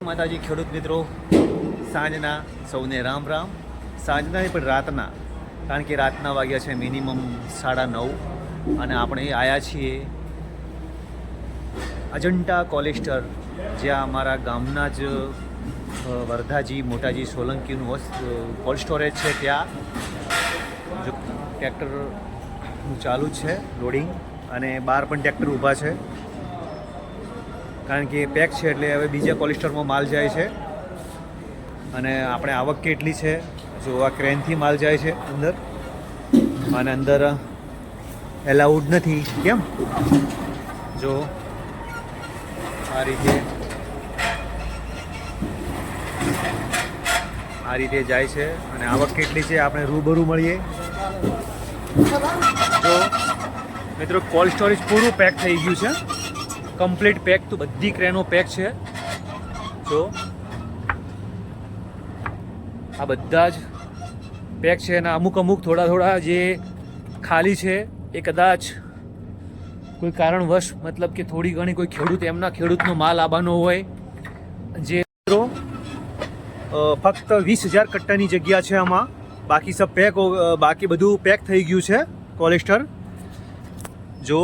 માતાજી ખેડૂત મિત્રો, સાંજના સૌને રામ રામ. સાંજના નહીં પણ રાતના, કારણ કે રાતના વાગ્યા છે મિનિમમ 9:30 અને આપણે આવ્યા છીએ અજંટા કોલેસ્ટર, જ્યાં અમારા ગામના જ વરધાજી મોટાજી સોલંકીનું કોલ્ડ સ્ટોરેજ છે. ત્યાં જો ટ્રેક્ટરનું ચાલુ જ છે લોડિંગ, અને બહાર પણ ટ્રેક્ટર ઊભા છે, કારણ કે પેક છે એટલે હવે બીજા કોલેસ્ટરમાં માલ જાય છે. અને આપણે આવક કેટલી છે જો, આ ક્રેનથી માલ જાય છે અંદર, અને અંદર એલાઉડ નથી. કેમ જો આ રીતે જાય છે. અને આવક કેટલી છે આપણે રૂબરૂ મળીએ. જો મિત્રો, કોલ્ડ સ્ટોરેજ પૂરું પેક થઈ ગયું છે, કમ્પ્લીટ પેક. તો બધી ક્રેનો પેક છે. જો આ બધા જ પેક છે, અને અમુક થોડા જે ખાલી છે એ કદાચ કોઈ કારણવશ, મતલબ કે થોડી ઘણી કોઈ ખેડૂતનો માલ આવવાનો હોય. જે મિત્રો ફક્ત 20,000 કટ્ટાની જગ્યા છે આમાં, બાકી સબ પેક, બાકી બધું પેક થઈ ગયું છે કોલેસ્ટર. જો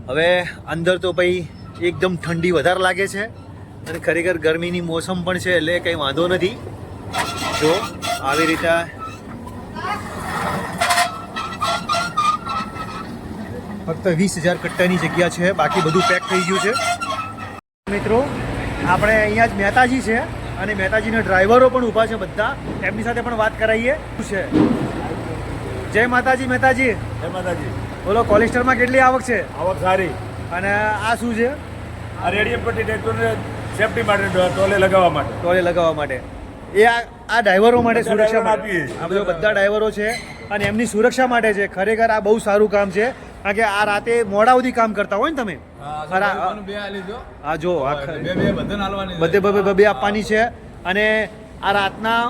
હવે અંદર તો ભાઈ એકદમ ઠંડી વધારે લાગે છે, અને ખરેખર ગરમીની મોસમ પણ છે, એટલે કંઈ વાંધો નથી. જો આવી રીતે ફક્ત 20,000 કટ્ટાની જગ્યા છે, બાકી બધું પેક થઈ ગયું છે. મિત્રો આપણે અહીંયા જ મહેતાજી છે, અને મહેતાજીના ડ્રાઈવરો પણ ઊભા છે બધા, એમની સાથે પણ વાત કરાવીએ. શું છે? જય માતાજી. મહેતાજી જય માતાજી. બોલો, કોલેસ્ટરમાં કેટલી આવક છે? આવક સારી. અને આ શું છે? આ રેડિયમ પટ્ટી ટ્રેક્ટરને સેફટી માટે, ટોલે લગાવવા માટે. એ આ ડ્રાઈવરો માટે સુરક્ષા માટે આપીએ. આ બધા ડ્રાઈવરો છે, અને એમની સુરક્ષા માટે છે. ખરેખર આ બહુ સારું કામ છે, કારણ કે આ રાતે મોડા સુધી કામ કરતા હોય ને તમે. હા જો બધે બબે આપવાની છે. અને આ રાતના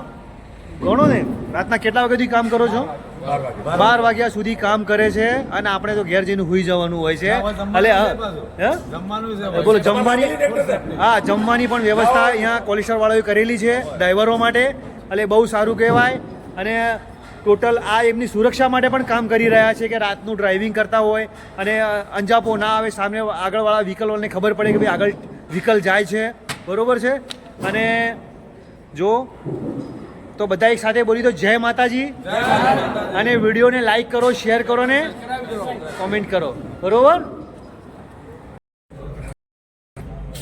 ગણો ને, રાતના કેટલા વાગ્યા સુધી કામ કરો છો? 12 વાગ્યા સુધી કામ કરે છે. અને આપણે તો ઘેર જઈને સૂઈ જવાનું હોય છે. બોલો, જમવાની? હા, જમવાની પણ વ્યવસ્થા અહીંયા કોલેસ્ટર વાળાએ કરેલી છે ડ્રાઈવરો માટે, એટલે બહુ સારું કહેવાય. અને ટોટલ આ એમની સુરક્ષા માટે પણ કામ કરી રહ્યા છે, કે રાતનું ડ્રાઇવિંગ કરતા હોય અને અંજાપો ના આવે, સામે આગળવાળા વ્હીકલવાળાને ખબર પડે કે ભાઈ આગળ વ્હીકલ જાય છે. બરાબર છે? અને જો તો બધા એક સાથે બોલી તો જય માતાજી. અને વિડીયોને લાઈક કરો, શેર કરો ને કોમેન્ટ કરો. બરોબર?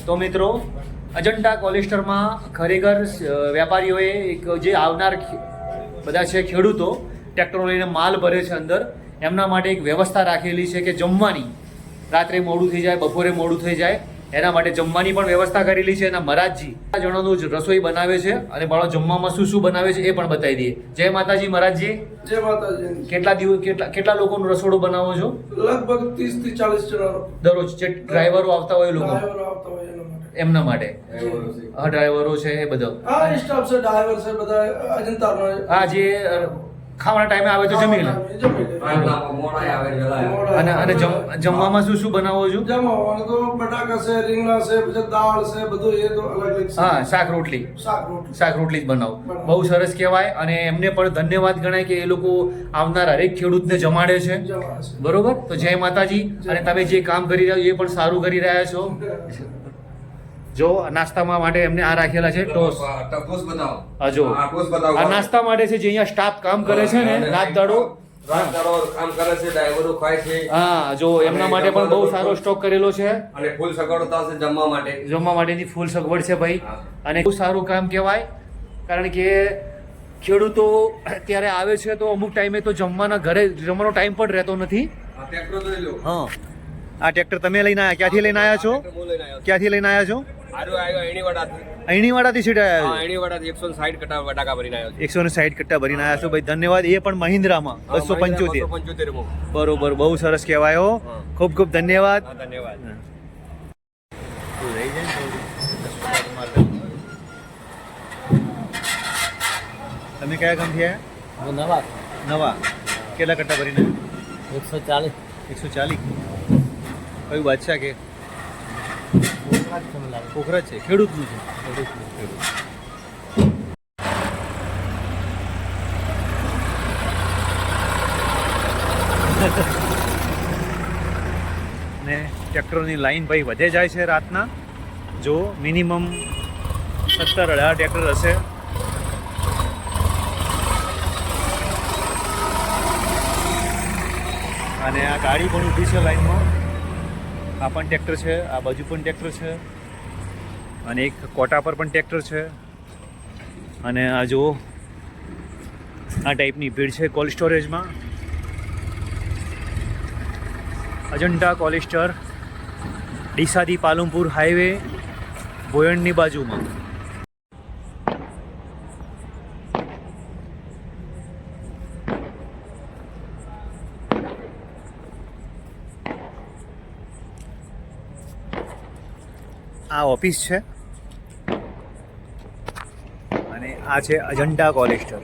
તો મિત્રો, અજંટા કોલેસ્ટરમાં ખરેખર વેપારીઓએ એક જે આવનાર બધા છે ખેડૂતો, ટ્રેક્ટરો લઈને માલ ભરે છે અંદર, એમના માટે એક વ્યવસ્થા રાખેલી છે કે જમવાની, રાત્રે મોડું થઈ જાય, બપોરે મોડું થઈ જાય, એના માટે જમવાની પણ વ્યવસ્થા કરેલી છે. એના મહારાજજી જણાનું જ રસોઈ બનાવે છે, અને બાળો જમવામાં શું શું બનાવે છે એ પણ બતાવી દઈએ. જય માતાજી. મહારાજજી જય માતાજી. કેટલા લોકોનું રસોડું બનાવો છો? લગભગ 30 થી 40 જણા દરરોજ. જે ડ્રાઈવરો આવતા હોય લોકો, એમના માટે. હા, ડ્રાઈવરો છે એ બધો. હા, સ્ટાફ છે, ડ્રાઈવર છે, બધા અજંતાનો. હા, જે ખાવાના ટાઈમે આવે તો જમી લે. અને જમવામાં શું શું બનાવો છો? જમવાનું તો બટાકા છે, રીંગણા છે, પછી દાળ છે, બધું એ તો અલગ અલગ. હા, શાક રોટલી જ બનાવો. બહુ સરસ કહેવાય. અને એમને પણ ધન્યવાદ ગણાય કે એ લોકો આવનાર હરેક ખેડૂતને જમાડે છે. બરોબર? તો જય માતાજી. અને તમે જે કામ કરી રહ્યા છો એ પણ સારું કરી રહ્યા છો. જો નાસ્તામાં માટે એમને આ રાખેલા છે ટોસ્ટ. હા, જો આ નાસ્તા માટે છે, જે અહીંયા સ્ટાફ કામ કરે છે ને રાત દાડો કામ કરે છે, ડ્રાઈવરો ખાય છે. હા, જો એમના માટે પણ બહુ સારો સ્ટોક કરેલો છે, અને ફૂલ સગવડ છે જમવા માટેની ફૂલ સગવડ છે ભાઈ. અને બહુ સારું કામ કહેવાય, કારણ કે ખેડૂતો અત્યારે આવે છે તો અમુક ટાઈમે તો જમવાનો ટાઈમ પણ રહેતો નથી. હા, આ ટ્રેક્ટર તમે લઈને આવ્યા? ક્યાંથી લઈને આવ્યા છો? અણીવાડાથી સીધા આવ્યા છો? 160 કટ્ટા બટાકા ભરીને આવ્યો છું. 160 કટ્ટા ભરીને આવ્યા છો ભાઈ. ધન્યવાદ. એ પણ મહિન્દ્રામાં 275. બરોબર, બહુ સરસ કહેવાય. ખૂબ ખૂબ ધન્યવાદ. તમે કયા ગામથી આવ્યા? નવા. કેટલા કટ્ટા ભરીને? 140. કયું બાદશાહ કે? પોખરાજ છે, ખેડૂતનું છે. ને ટ્રેક્ટરોની લાઈન ભાઈ વધે જાય છે રાતના. જો મિનિમમ 17-18 ટ્રેક્ટર હશે. અને આ ગાડી પણ ઊભી છે લાઈનમાં. આ પણ ટ્રેક્ટર છે, આ બાજુ પણ ટ્રેક્ટર છે, અને એક કોટા પર પણ ટ્રેક્ટર છે. અને આ જુઓ, આ ટાઈપની ભીડ છે કોલ્ડ સ્ટોરેજમાં. અજંટા કોલ્ડ સ્ટોર, ડીસાથી પાલનપુર હાઈવે, ભોયણની બાજુમાં. આ ઓફિસ છે અને આ છે અજંટા કોલ્ડ સ્ટોર.